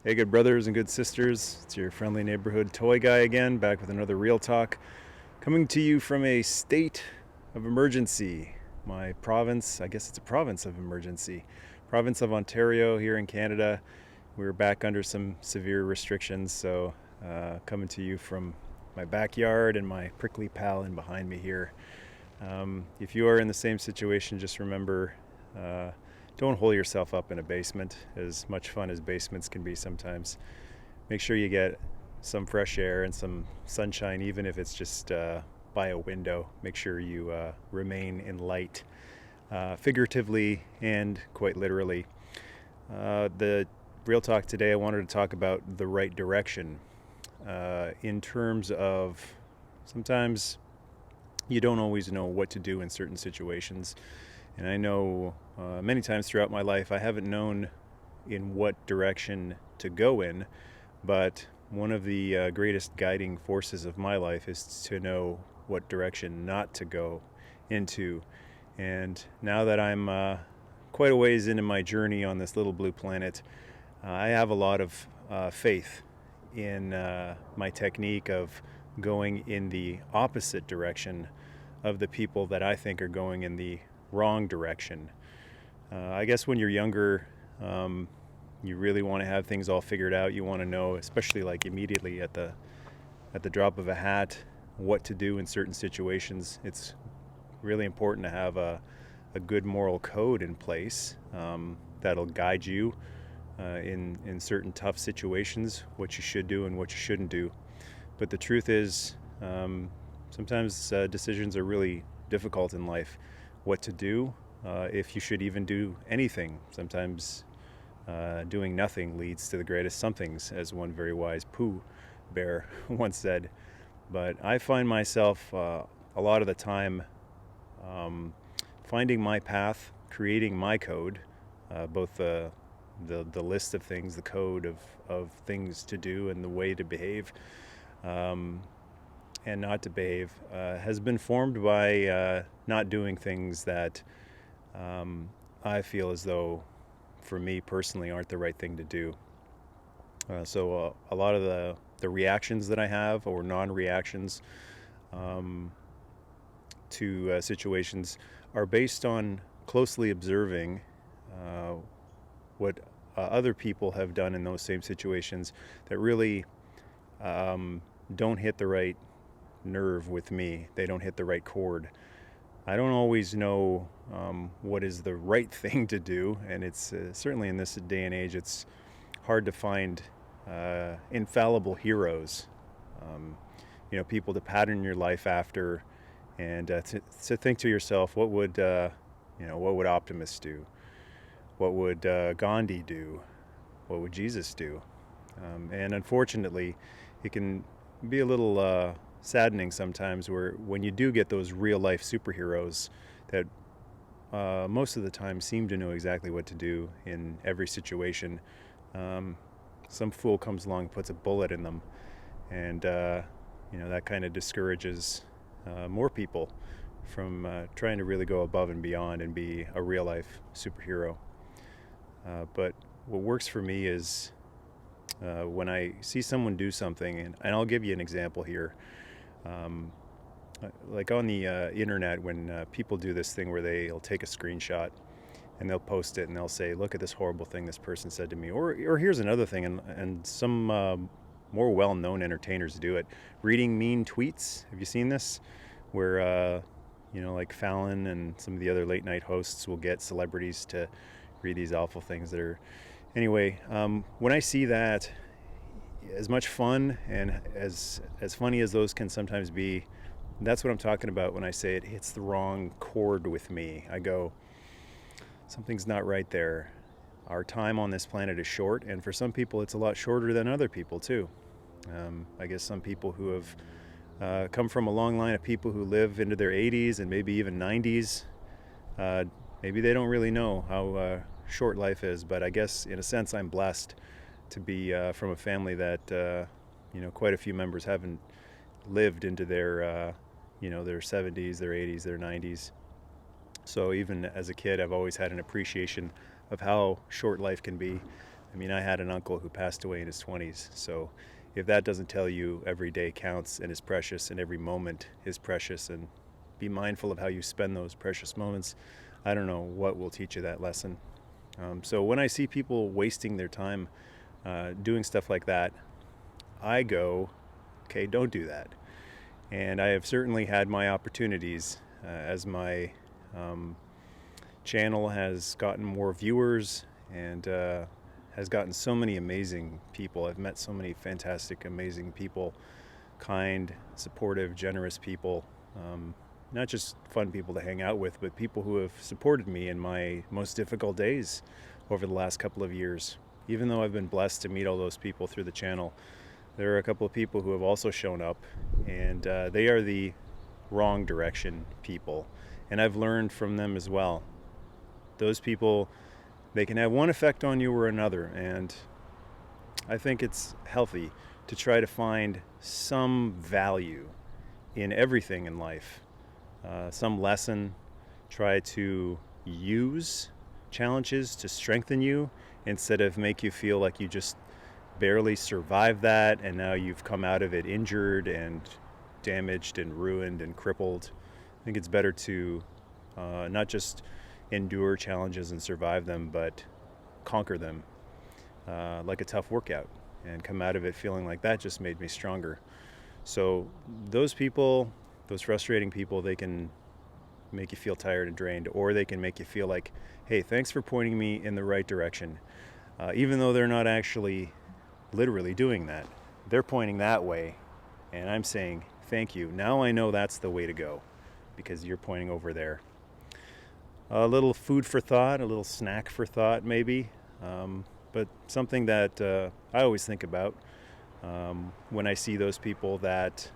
Hey, good brothers and good sisters. It's your friendly neighborhood toy guy again, back with another Real Talk. Coming to you from a state of emergency. My province, I guess it's a province of emergency. Province of Ontario here in Canada. We're back under some severe restrictions, so coming to you from my backyard and my prickly pal in behind me here. If you are in the same situation, just remember don't hole yourself up in a basement, as much fun as basements can be sometimes. Make sure you get some fresh air and some sunshine, even if it's just by a window. Make sure you remain in light, figuratively and quite literally. The Real Talk today, I wanted to talk about the right direction in terms of sometimes you don't always know what to do in certain situations. And I know many times throughout my life I haven't known in what direction to go in, but one of the greatest guiding forces of my life is to know what direction not to go into. And now that I'm quite a ways into my journey on this little blue planet, I have a lot of faith in my technique of going in the opposite direction of the people that I think are going in the wrong direction. I guess when you're younger, you really want to have things all figured out. You want to know, especially like immediately at the drop of a hat, what to do in certain situations. It's really important to have a good moral code in place that'll guide you in certain tough situations, what you should do and what you shouldn't do. But the truth is, sometimes decisions are really difficult in life. What to do, if you should even do anything. Sometimes doing nothing leads to the greatest somethings, as one very wise Pooh Bear once said. But I find myself a lot of the time finding my path, creating my code, both the list of things, the code of things to do and the way to behave and not to behave, has been formed by not doing things that I feel as though, for me personally, aren't the right thing to do. So a lot of the reactions that I have, or non-reactions to situations, are based on closely observing what other people have done in those same situations that really don't hit the right nerve with me. They don't hit the right chord. I don't always know what is the right thing to do, and it's certainly in this day and age, it's hard to find infallible heroes, people to pattern your life after, and to think to yourself, what would Optimus do? What would Gandhi do? What would Jesus do? And unfortunately, it can be a little saddening sometimes when you do get those real life superheroes that most of the time seem to know exactly what to do in every situation. Some fool comes along and puts a bullet in them, and that kind of discourages more people from trying to really go above and beyond and be a real life superhero. But what works for me is when I see someone do something, and I'll give you an example here. Like on the internet, when people do this thing where they'll take a screenshot and they'll post it and they'll say, look at this horrible thing this person said to me, or here's another thing, and some more well-known entertainers do it, reading mean tweets. Have you seen this, where like Fallon and some of the other late night hosts will get celebrities to read these awful things that are, anyway, when I see that, as much fun and as funny as those can sometimes be, that's what I'm talking about when I say it hits the wrong chord with me. I go, something's not right there. Our time on this planet is short, and for some people it's a lot shorter than other people too. I guess some people who have come from a long line of people who live into their 80s and maybe even 90s, maybe they don't really know how short life is, but I guess in a sense I'm blessed to be from a family that quite a few members haven't lived into their their 70s, their 80s, their 90s. So even as a kid, I've always had an appreciation of how short life can be, I mean, I had an uncle who passed away in his 20s, so if that doesn't tell you every day counts and is precious and every moment is precious, and be mindful of how you spend those precious moments, I don't know what will teach you that lesson. So when I see people wasting their time doing stuff like that, I go, okay, don't do that. And I have certainly had my opportunities as my channel has gotten more viewers and has gotten so many amazing people. I've met so many fantastic, amazing people, kind, supportive, generous people. Not just fun people to hang out with, but people who have supported me in my most difficult days over the last couple of years. Even though I've been blessed to meet all those people through the channel, there are a couple of people who have also shown up, and they are the wrong direction people. And I've learned from them as well. Those people, they can have one effect on you or another, and I think it's healthy to try to find some value in everything in life. Some lesson, try to use challenges to strengthen you instead of make you feel like you just barely survived that and now you've come out of it injured and damaged and ruined and crippled. I think it's better to not just endure challenges and survive them, but conquer them like a tough workout and come out of it feeling like that just made me stronger. So those people, those frustrating people, they can make you feel tired and drained, or they can make you feel like, hey, thanks for pointing me in the right direction. Even though they're not actually literally doing that, they're pointing that way, and I'm saying, thank you. Now I know that's the way to go because you're pointing over there. A little food for thought, a little snack for thought maybe, but something that I always think about when I see those people that,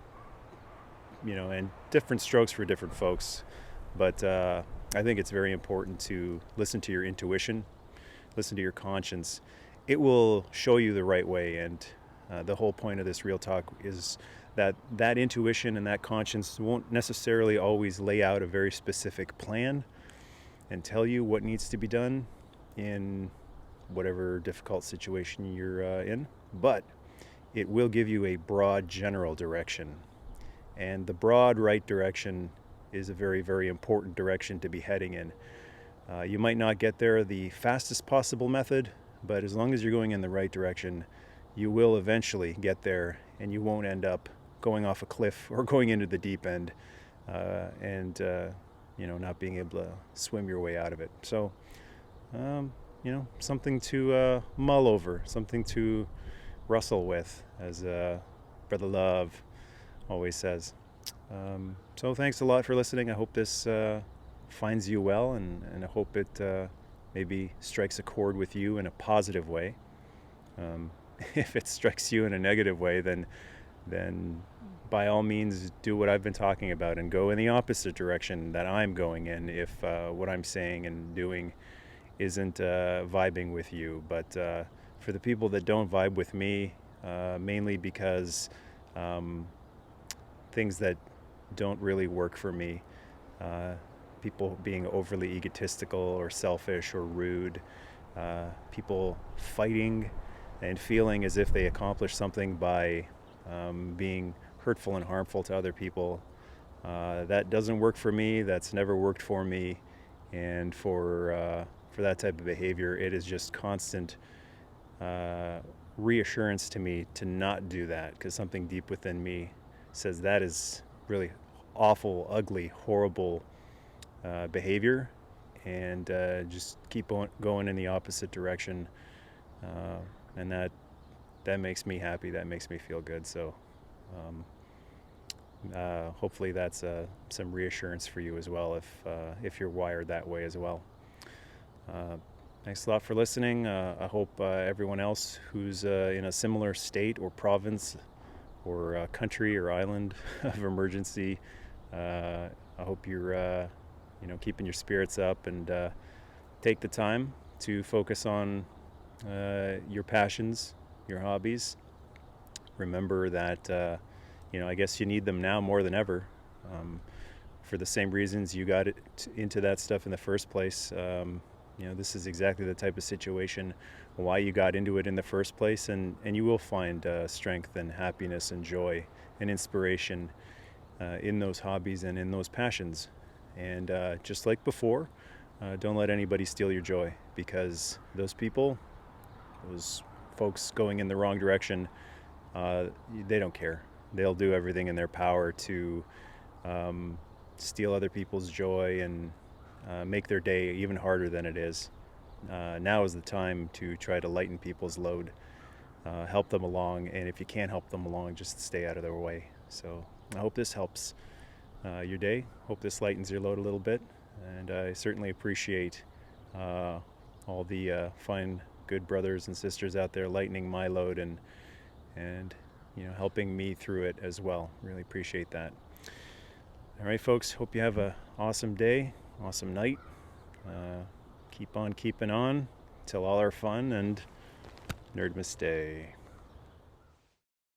and different strokes for different folks, but I think it's very important to listen to your intuition, listen to your conscience. It will show you the right way, and the whole point of this Real Talk is that intuition and that conscience won't necessarily always lay out a very specific plan and tell you what needs to be done in whatever difficult situation you're in, but it will give you a broad general direction. And the broad right direction is a very, very important direction to be heading in. You might not get there the fastest possible method, but as long as you're going in the right direction, you will eventually get there, and you won't end up going off a cliff or going into the deep end and not being able to swim your way out of it. So, something to mull over, something to wrestle with, as Brother Love always says. So thanks a lot for listening. I hope this finds you well, and I hope it maybe strikes a chord with you in a positive way. If it strikes you in a negative way, then by all means do what I've been talking about and go in the opposite direction that I'm going in if what I'm saying and doing isn't vibing with you. But for the people that don't vibe with me, mainly because things that don't really work for me, people being overly egotistical or selfish or rude, people fighting and feeling as if they accomplished something by being hurtful and harmful to other people. That doesn't work for me. That's never worked for me. And for that type of behavior, it is just constant reassurance to me to not do that, because something deep within me says that is really awful, ugly, horrible behavior, and just keep on going in the opposite direction, and that makes me happy. That makes me feel good. So hopefully that's some reassurance for you as well, if you're wired that way as well. Thanks a lot for listening. I hope everyone else who's in a similar state or province or country or island of emergency, I hope you're keeping your spirits up and take the time to focus on your passions, your hobbies. Remember that I guess you need them now more than ever, for the same reasons you got into that stuff in the first place. This is exactly the type of situation why you got into it in the first place, and you will find strength and happiness and joy and inspiration in those hobbies and in those passions. And just like before, don't let anybody steal your joy, because those people, those folks going in the wrong direction, they don't care. They'll do everything in their power to steal other people's joy and make their day even harder than it is. Now is the time to try to lighten people's load, help them along, and if you can't help them along, just stay out of their way. So I hope this helps your day. Hope this lightens your load a little bit, and I certainly appreciate all the fine, good brothers and sisters out there lightening my load and helping me through it as well. Really appreciate that. All right, folks, hope you have an awesome day, awesome night. Keep on keeping on till all are fun, and Nerdmas Day.